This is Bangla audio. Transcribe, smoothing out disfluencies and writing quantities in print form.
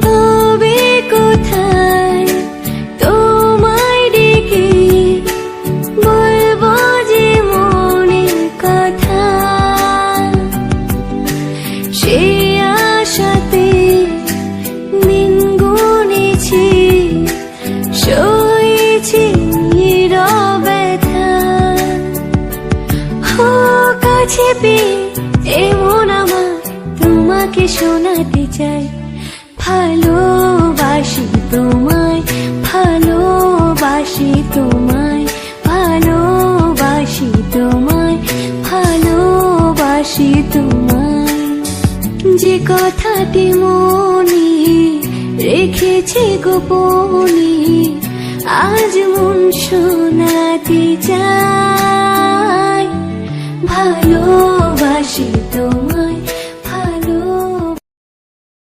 তবে কোথায় তোমায় ডেকে বলবো যে মনের কথা, সেই আশাতে দিন গুনেছি, সয়েছি নীরব ব্যথা। কাছে পেয়ে এমন আমার তোমাকে শোনাতে চাই, ভালোবাসি তোমায়, ভালোবাসি তোমায়, ভালোবাসি তোমায়, ভালোবাসি তোমায়। যে কথাটি মনে রেখেছি গোপনে, আজ মন শোনাতে চাই, ভালোবাসি তোমায়,